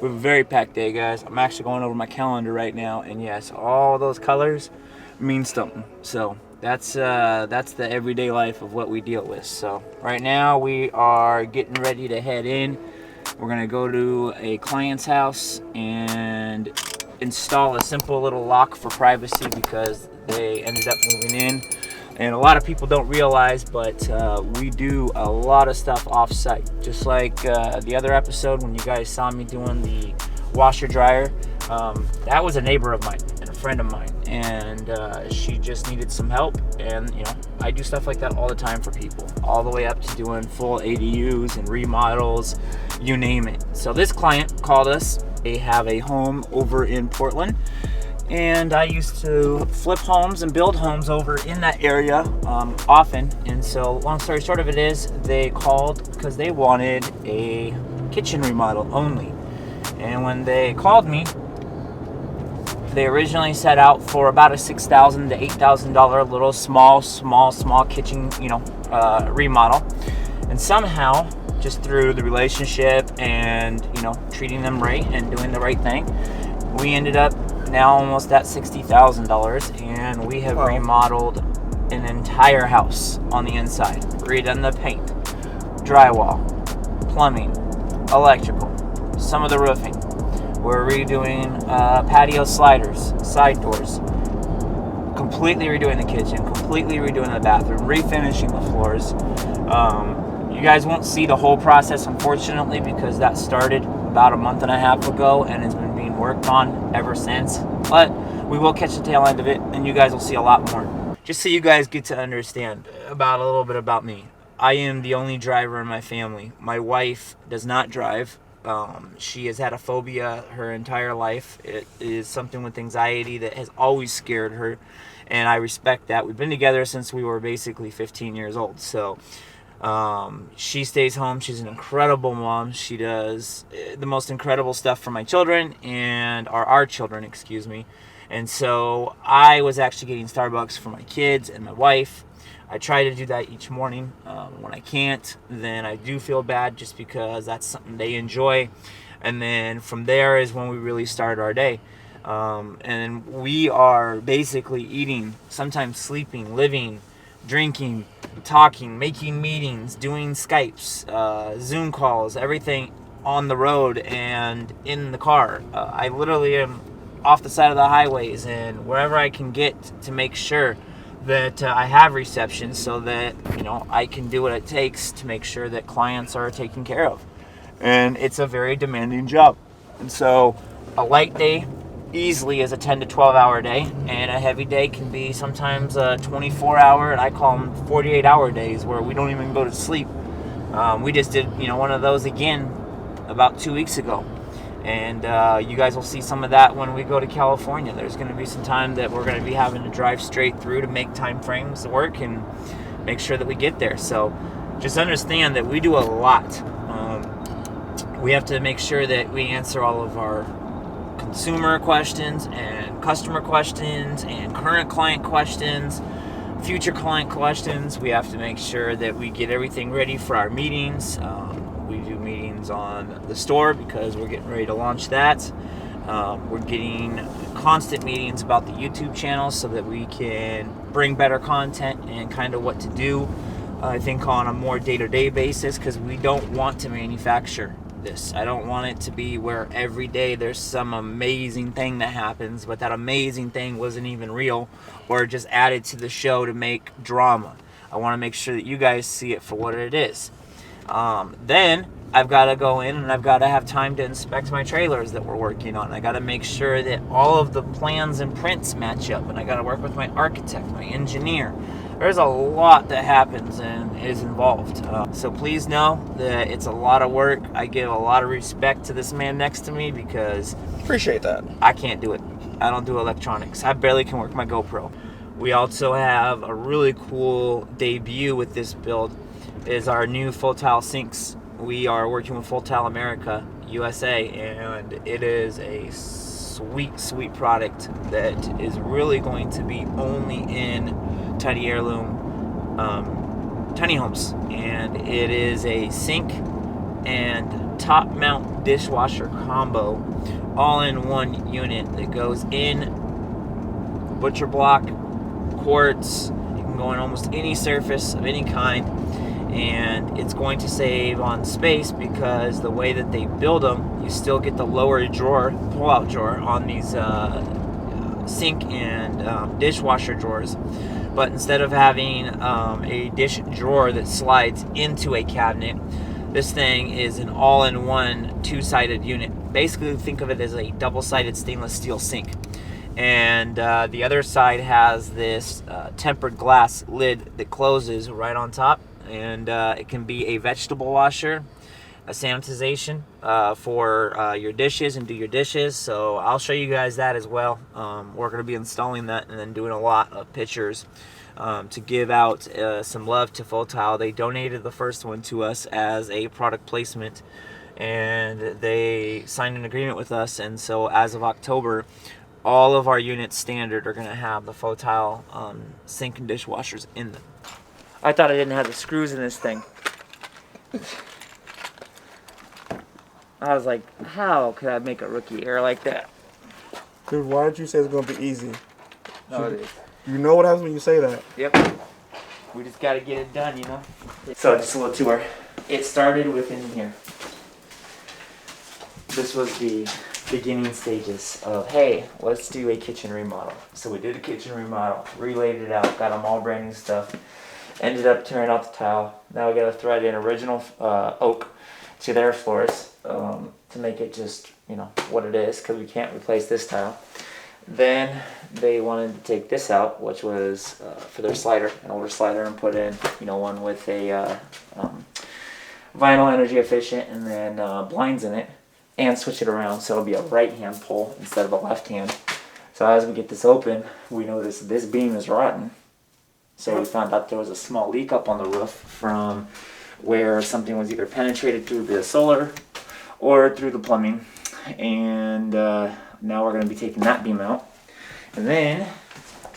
We have a very packed day, guys. I'm actually going over my calendar right now, and yes, all those colors mean something. So that's the everyday life of what we deal with. So right now we are getting ready to head in. We're gonna go to a client's house and install a simple little lock for privacy because they ended up moving in. And a lot of people don't realize, but we do a lot of stuff off-site. Just like the other episode when you guys saw me doing the washer dryer, that was a neighbor of mine and a friend of mine, and she just needed some help. And I do stuff like that all the time for people, all the way up to doing full ADUs and remodels, you name it. So this client called us. They have a home over in Portland, and I used to flip homes and build homes over in that area often. And so long story short of it is, they called because they wanted a kitchen remodel only. And when they called me, they originally set out for about a $6,000 to $8,000 little small kitchen remodel. And somehow, just through the relationship and treating them right and doing the right thing, we ended up now almost at $60,000, and we have remodeled an entire house on the inside, redone the paint, drywall, plumbing, electrical, some of the roofing. We're redoing patio sliders, side doors, completely redoing the kitchen, completely redoing the bathroom, refinishing the floors. You guys won't see the whole process, unfortunately, because that started about a month and a half ago and it's been being worked on ever since. But we will catch the tail end of it, and you guys will see a lot more. Just so you guys get to understand about a little bit about me. I am the only driver in my family. My wife does not drive. She has had a phobia her entire life. It is something with anxiety that has always scared her, and I respect that. We've been together since we were basically 15 years old. So she stays home. She's an incredible mom. She does the most incredible stuff for my children and our children, excuse me. And so I was actually getting Starbucks for my kids and my wife. I try to do that each morning. When I can't, then I do feel bad just because that's something they enjoy. And then from there is when we really start our day. And we are basically eating, sometimes sleeping, living, drinking, talking, making meetings, doing Skypes, Zoom calls, everything on the road and in the car. I literally am off the side of the highways and wherever I can get to make sure that I have reception so that I can do what it takes to make sure that clients are taken care of. And it's a very demanding job. And so a light day easily is a 10 to 12 hour day, and a heavy day can be sometimes a 24 hour, and I call them 48 hour days where we don't even go to sleep. We just did one of those again about 2 weeks ago, and you guys will see some of that when we go to California. There's going to be some time that we're going to be having to drive straight through to make time frames work and make sure that we get there. So just understand that we do a lot. We have to make sure that we answer all of our consumer questions and customer questions and current client questions, future client questions. We have to make sure that we get everything ready for our meetings. We do meetings on the store because we're getting ready to launch that. We're getting constant meetings about the YouTube channel so that we can bring better content and kind of what to do, I think, on a more day-to-day basis, because we don't want to manufacture this. I don't want it to be where every day there's some amazing thing that happens, but that amazing thing wasn't even real or just added to the show to make drama. I want to make sure that you guys see it for what it is. Then I've got to go in and I've got to have time to inspect my trailers that we're working on. I got to make sure that all of the plans and prints match up, and I got to work with my architect, my engineer. There's a lot that happens and is involved. So please know that it's a lot of work. I give a lot of respect to this man next to me because Appreciate that. I can't do it. I don't do electronics. I barely can work my GoPro. We also have a really cool debut with this build is our new full tile sinks. We are working with Full Tile America, USA, and it is a sweet product that is really going to be only in Tiny Heirloom tiny homes. And it is a sink and top mount dishwasher combo, all-in-one unit that goes in butcher block, quartz. You can go on almost any surface of any kind, and it's going to save on space because the way that they build them, you still get the lower drawer, pull-out drawer on these sink and dishwasher drawers. But instead of having a dish drawer that slides into a cabinet, this thing is an all-in-one two-sided unit. Basically, think of it as a double-sided stainless steel sink. And the other side has this tempered glass lid that closes right on top. And it can be a vegetable washer, a sanitization for your dishes and do your dishes. So I'll show you guys that as well. We're going to be installing that and then doing a lot of pictures to give out some love to Fotile. They donated the first one to us as a product placement, and they signed an agreement with us. And so as of October, all of our units standard are going to have the Fotile sink and dishwashers in them. I thought I didn't have the screws in this thing. I was like, how could I make a rookie error like that? Dude, why did you say it's going to be easy? No, it is. You know what happens when you say that. Yep. We just got to get it done, you know? So, just a little tour. It started within here. This was the beginning stages of, hey, let's do a kitchen remodel. So we did a kitchen remodel, relaid it out, got them all brand new stuff. Ended up tearing out the tile. Now we got to thread in original oak to their floors to make it just, you know, what it is, because we can't replace this tile. Then they wanted to take this out, which was for their slider, an older slider, and put in, you know, one with a vinyl energy efficient and then blinds in it, and switch it around so it'll be a right hand pull instead of a left hand. So as we get this open, we notice this beam is rotten. So we found out there was a small leak up on the roof from where something was either penetrated through the solar or through the plumbing. And now we're going to be taking that beam out. And then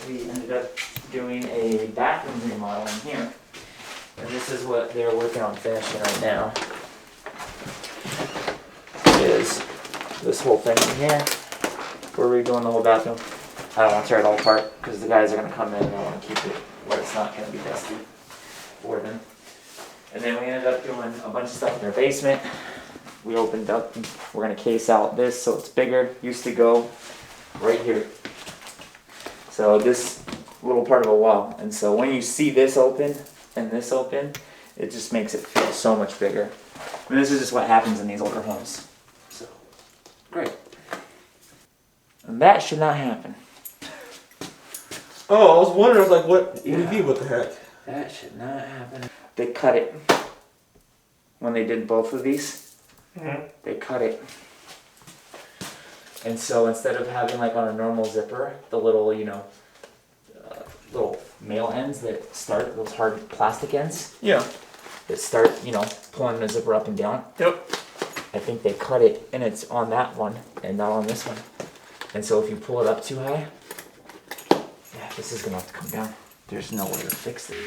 we ended up doing a bathroom remodel in here. And this is what they're working on finishing right now. Is this whole thing in here. We're redoing the whole bathroom. I don't want to tear it all apart because the guys are going to come in and I want to keep it where it's not going to be dusty for them. And then we ended up doing a bunch of stuff in their basement. We opened up, we're going to case out this so it's bigger. Used to go right here. So this little part of a wall. And so when you see this open and this open, it just makes it feel so much bigger. And this is just what happens in these older homes. So, great. And that should not happen. Oh, I was wondering, I was like, what do you mean, what the heck? That should not happen. They cut it. When they did both of these, they cut it. And so instead of having like on a normal zipper, the little, you know, little male ends that start, those hard plastic ends. Yeah. That start, you know, pulling the zipper up and down. Yep. I think they cut it and it's on that one and not on this one. And so if you pull it up too high, yeah, this is gonna have to come down. There's no way to fix it.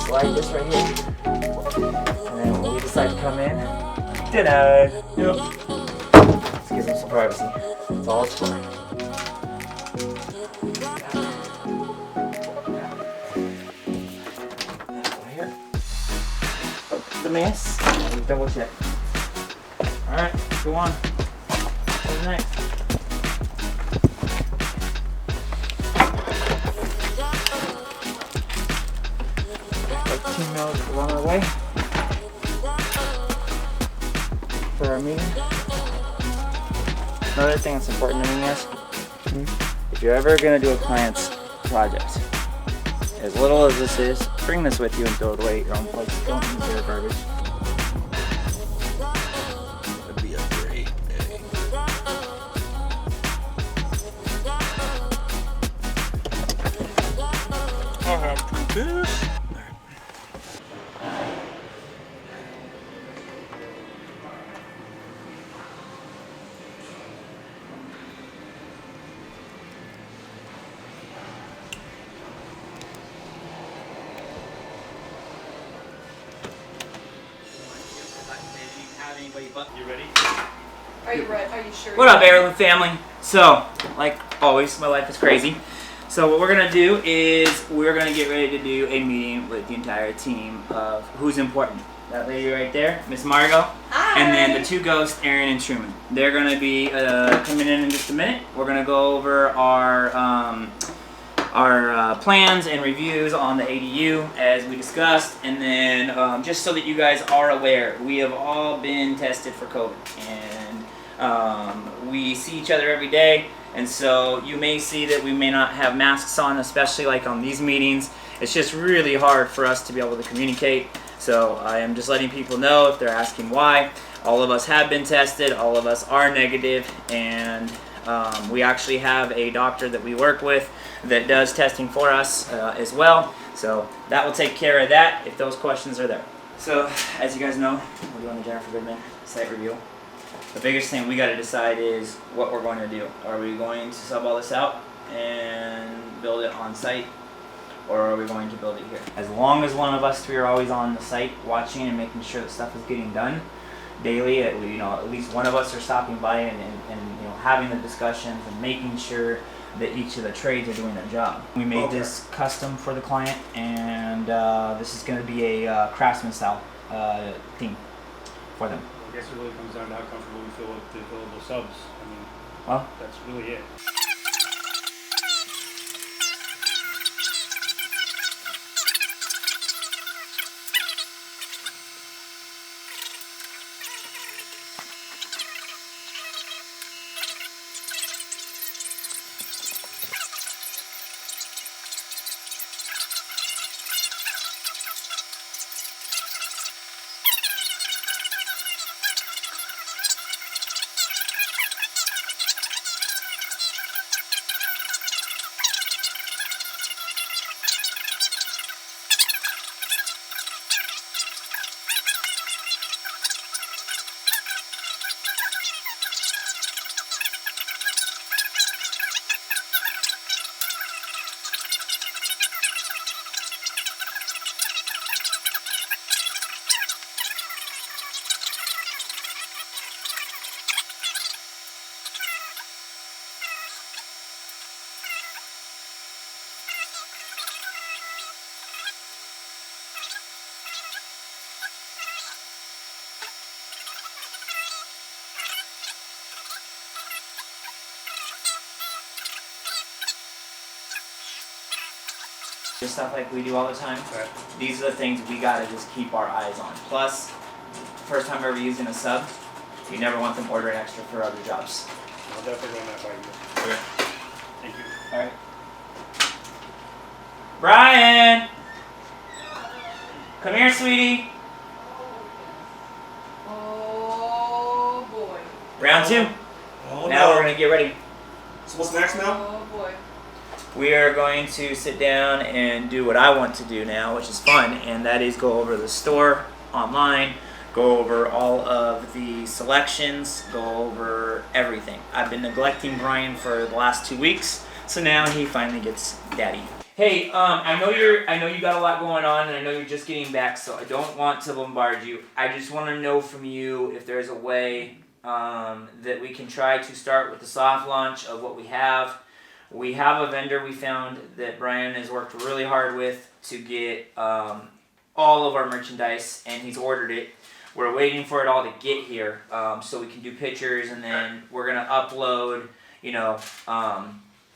Slide this right here, and then when we decide to come in, denied. Yep. Let's give them some privacy. That's all it's for. Right here. The mess. And double check. All right, go on. What's next? Like 2 mils along the way. after our meeting. Another thing that's important to me is, if you're ever gonna do a client's project, as little as this is, bring this with you and throw it away at your own place. Don't use their garbage. That'd be a great day. I'll have to do this. You ready? Are you ready? Are you sure? What up, Heirloom family? So, like always, my life is crazy. So what we're gonna do is we're gonna get ready to do a meeting with the entire team of who's important. That lady right there, Miss Margot, Hi. and then the two ghosts, Aaron and Truman. They're gonna be coming in just a minute. We're gonna go over our plans and reviews on the ADU as we discussed, and then just so that you guys are aware, we have all been tested for COVID, and we see each other every day, and so you may see that we may not have masks on, especially like on these meetings. It's just really hard for us to be able to communicate, so I am just letting people know if they're asking why. All of us have been tested, all of us are negative, and we actually have a doctor that we work with that does testing for us as well. So that will take care of that if those questions are there. So as you guys know, we're doing the Jennifer Goodman site review. The biggest thing we got to decide is what we're going to do. Are we going to sub all this out and build it on site, or are we going to build it here? As long as one of us three are always on the site watching and making sure that stuff is getting done daily, at least one of us are stopping by and having the discussions and making sure that each of the trades are doing their job. We made this custom for the client, and this is going to be a craftsman style theme for them. I guess it really comes down to how comfortable we feel with the available subs. I mean, Well, that's really it. just stuff like we do all the time. Right. These are the things we gotta just keep our eyes on. Plus, first time ever using a sub, you never want them ordering extra for other jobs. I'll definitely run that by you. Okay. Thank you. All right. Brian, come here, sweetie. Oh boy. Round two. Oh, Now no. we're gonna get ready. So what's next now? Oh boy. We are going to sit down and do what I want to do now, which is fun, and that is go over the store online, go over all of the selections, go over everything. I've been neglecting Brian for the last 2 weeks, so now he finally gets daddy. Hey, I know you got a lot going on, and I know you're just getting back, so I don't want to bombard you. I just want to know from you if there's a way that we can try to start with the soft launch of what we have. We have a vendor we found that Brian has worked really hard with to get all of our merchandise, and he's ordered it. We're waiting for it all to get here so we can do pictures, and then we're gonna upload,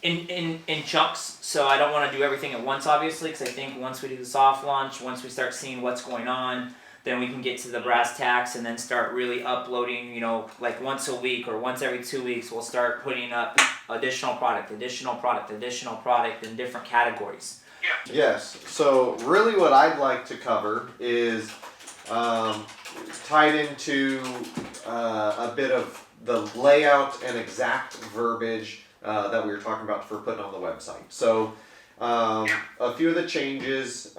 in chunks. So I don't want to do everything at once, obviously, because I think once we do the soft launch, once we start seeing what's going on, then we can get to the brass tacks and then start really uploading, you know, like once a week or once every 2 weeks, we'll start putting up additional product in different categories. Yes. So really what I'd like to cover is tied into a bit of the layout and exact verbiage that we were talking about for putting on the website. So a few of the changes,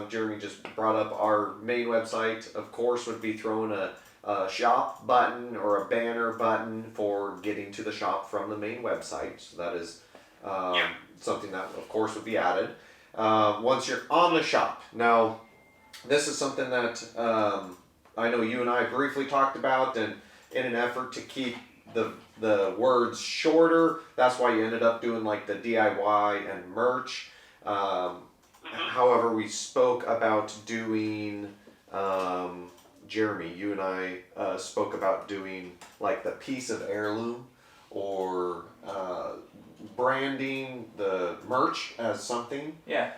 Jeremy just brought up our main website, of course, would be throwing a shop button or a banner button for getting to the shop from the main website. So that is something that, of course, would be added. Once you're on the shop. Now, this is something that I know you and I briefly talked about, and in an effort to keep the words shorter, that's why you ended up doing like the DIY and merch. However, we spoke about doing, Jeremy, you and I spoke about doing like the piece of heirloom, or branding the merch as something. Yeah.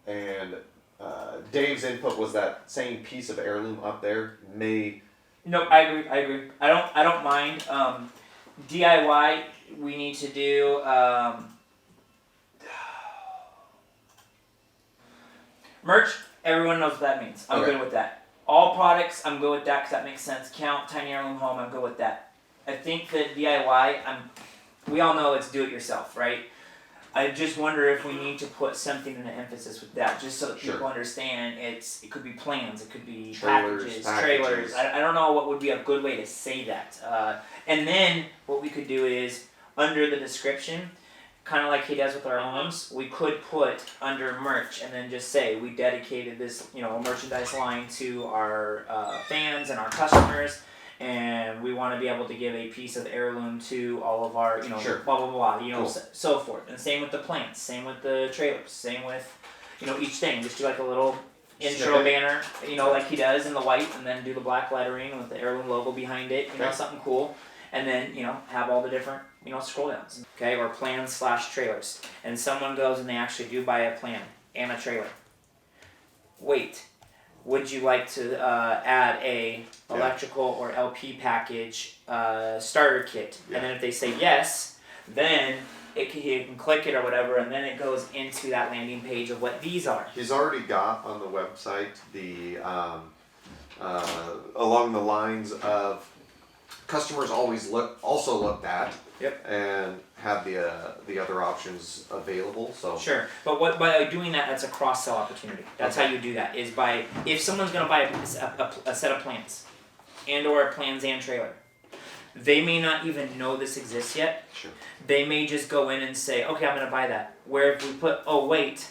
And Dave's input was that same piece of heirloom up there may. No, I agree. I don't mind. DIY, we need to do merch. Everyone knows what that means. I'm Okay. good with that. All products, I'm good with that because that makes sense. Count, Tiny Heirloom Home, I'm good with that. I think that DIY, we all know it's do it yourself, right? I just wonder if we need to put something in the emphasis with that, just so that people Sure. understand it could be plans, it could be Trailers, trailers. I don't know what would be a good way to say that. And then what we could do is, under the description, kind of like he does with our homes, we could put under merch and then just say we dedicated this, merchandise line to our fans and our customers. And we want to be able to give a piece of heirloom to all of our, Sure. blah, blah, blah, Cool. so forth. And same with the plants, same with the trailers, same with, each thing. Just do like a little intro Snippet. banner, like he does in the white, and then do the black lettering with the heirloom logo behind it, Okay. something cool. And then, have all the different, scroll downs, okay, or plans/trailers. And someone goes and they actually do buy a plan and a trailer. Wait. Would you like to add a electrical or LP package starter kit? Yeah. And then if they say yes, then you can click it or whatever, and then it goes into that landing page of what these are. He's already got on the website the along the lines of customers also looked at. Yep. And have the other options available. So Sure, but by doing that, that's a cross-sell opportunity. That's Okay. how you do that, is by, if someone's going to buy a set of plans, and or a plans and trailer, they may not even know this exists yet. sure. They may just go in and say, okay, I'm going to buy that. Where if we put, oh wait,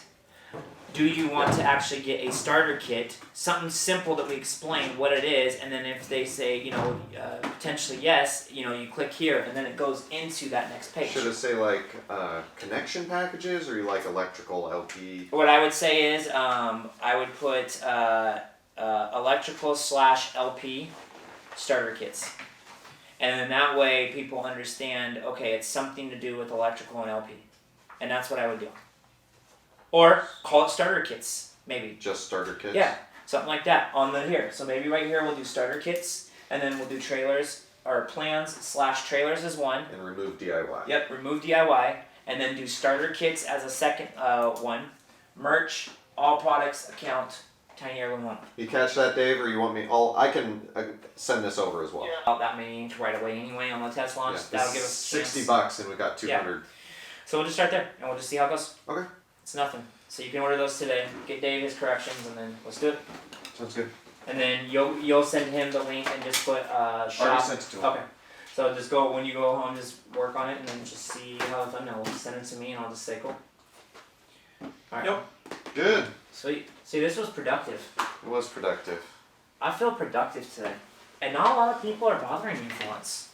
do you want to actually get a starter kit, something simple that we explain what it is, and then if they say, potentially yes, you click here, and then it goes into that next page. Should it say like connection packages, or you like electrical LP? What I would say is, I would put electrical/LP starter kits. And then that way people understand, okay, it's something to do with electrical and LP. And that's what I would do. Or call it starter kits, maybe. Just starter kits? Yeah, something like that on the here. So maybe right here we'll do starter kits, and then we'll do trailers, or plans/trailers as one. And remove DIY. Yep, remove DIY, and then do starter kits as a second one. Merch, all products, account, Tiny Heirloom Home. You catch that, Dave, or you want me? I can send this over as well. About that many right away anyway on the test launch. Yeah, That'll give us a chance. $60 and we got 200. So we'll just start there, and we'll just see how it goes. Okay, It's nothing. So you can order those today. Get Dave his corrections, and then let's do it. sounds good. And then you'll send him the link and just put shop. Already sent it to him. Okay. So just go when you go home, just work on it, and then just see how it's done. Now send it to me, and I'll just say cool. All right. Yep. Good. Sweet. See, this was productive. It was productive. I feel productive today, and not a lot of people are bothering me for once.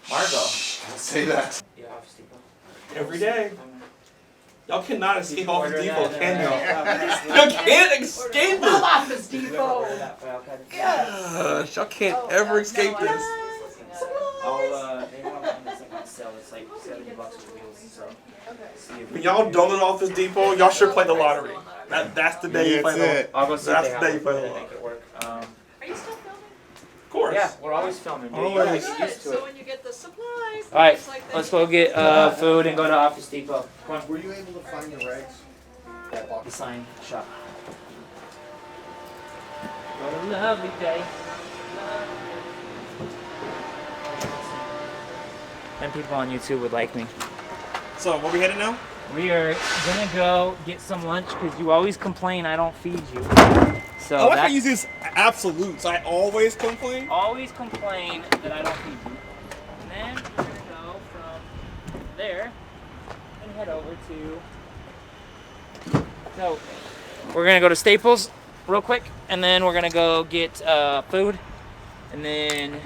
Margo. Don't say that. Yeah, Office Depot. Every day. Y'all cannot escape Office Order Depot, that, can y'all? uh, You can't escape it! Office Depot. Gosh, y'all can't ever escape this. They have one that's like on sale. It's like $70 for wheels. So. See if When y'all download Office Depot, y'all should play the lottery. That's the day you play the lottery. I'll go see That's if they the day have you play one. the They lottery. make it work. Are you still filming? Of course. Yeah, we're always filming. Dude. You Always. gotta Good. get used to So it. when you get the supplies, All right, it's like that. let's go get food and go to Office Depot. Come on, Were you able to find the rags? That the box. sign shop. What a lovely day. And people on YouTube would like me. So, where we headed now? We are gonna go get some lunch because you always complain I don't feed you. So I like how that's you use these absolutes. I always complain. always complain that I don't feed you. And then we're gonna go from there and head over to. So we're gonna go to Staples real quick, and then we're gonna go get food, and then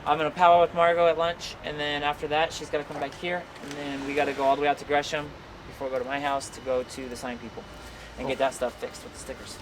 I'm gonna powwow with Margot at lunch, and then after that she's gotta come back here, and then we gotta go all the way out to Gresham before we go to my house to go to the sign people and get that stuff fixed with the stickers.